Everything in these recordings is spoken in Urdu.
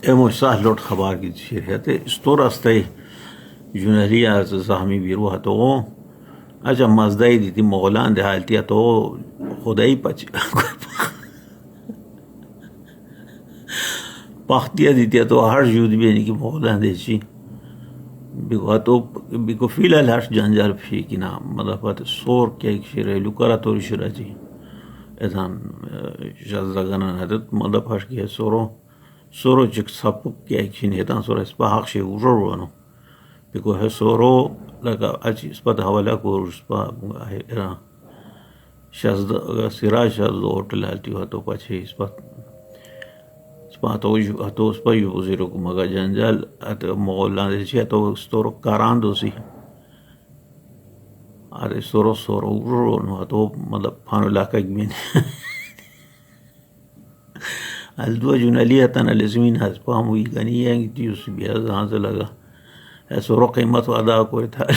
emo sahlot khabar ki shirhete istorastay junaliya zahmi biru hato aja mazdai diti mogolan de haltiya to khudai pach pakhtiya diti to har jud beni ki mogolan de chi biko to biko filal har janjal fi kina madafat sor ke shire lukara to shiraji edan jazdagana hadat madafat ki soro chik sapuk ke chin edan sora spahak she uroro biko he soro laka achi ispat hawala ko ispa era shazda siraj shazda hotel alti ho to pache ispat to ispa yu zero ko maga janjal at mogolan de che to storo karando si are soro uroro no to matlab phano laka gmin الدوا جنالية لازمين هاسبام ويغني يعني تيوس بهذا هذا لغا سورو قيمة أداء كويتها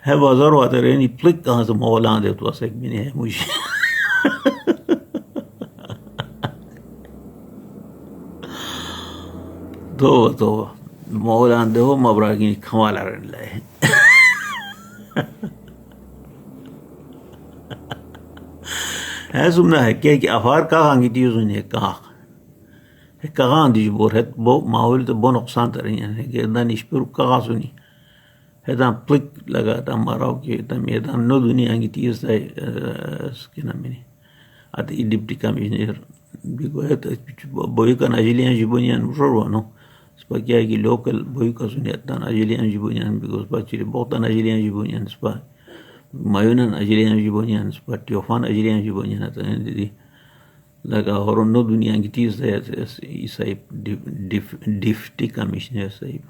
ہے بازار واتے رہنی پلک کہاں سے مولانا دے تو اسے بھی نہیں ہے مجھے تو مولانا دے ہو مبراگی کھوالا رہن لائے ہے سمنا ہے کہ افار کہاں گی تیوز انہیں کہاں دیج بور ہے بو ماحول تو بو نقصان تر رہی ہیں کہ ادھا نشپر کہاں سنی ادھا پلک لگا تا ماراو کہ ادھا نو دنیا کی تیز ہے اس کے نامی نہیں آتا ای ڈپٹی کمیشنر بگو ہے تا بوئی کا ناجلیاں جبونیاں روانو اس پا کیا ہے کہ لوکل بوئی کا سنی اتنا ناجلیاں جبونیاں بگو اس پا چیری بہتا ناجلیاں جبونیاں اس پا مایونان اجلیان جبونیان سپا تیوفان اجلیان جبونیان اتنا دیدی لگا اور نو دنیا کی تیز ہے صاحب ڈپٹی کمیشنر صاحب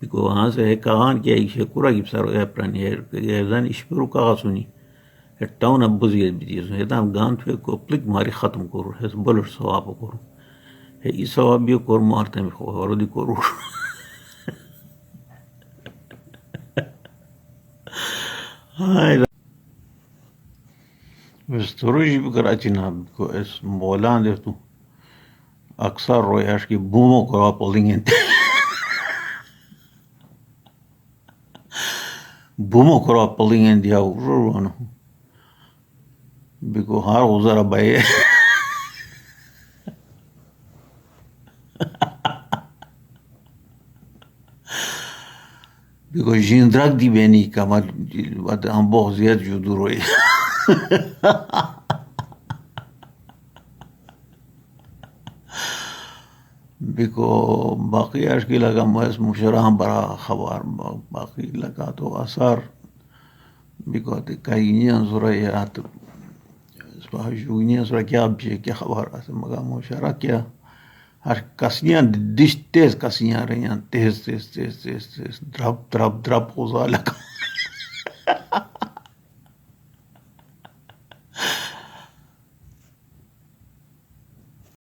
بکو وہاں سے ہے کہان کیا ایک شکورا کی بسارو ہے پرانی ہے گیردان اشپرو کہا سنی ہے ٹاؤن اب بزیر بیدی سنی ہے تام گانت پہ کو پلک ماری ختم کرو ہے بلر سواب کرو ہے ای سواب بیو کور مارتا میں خواہ اور دی کرو استروجی بکراچی نا کو اس مولان دے تو اکثر رویاش کی بومو کرا پولنگیں بومو کرا پولنگیں دیا روانو بکو ہار غزارہ بائے بکو جین درگ دی بینی کامل ہم بہت زیاد جدو روئی بکو باقی اشکی لگا محض مشرحان برا خبر باقی لگا تو اثار بکو کائینیان زرائیات جوگنیان زرائیات کیا بچے کیا خبر آتا مگا مشرح کیا ہر کسیاں دش تیز کسیاں رہیاں تیز درب غزا لگا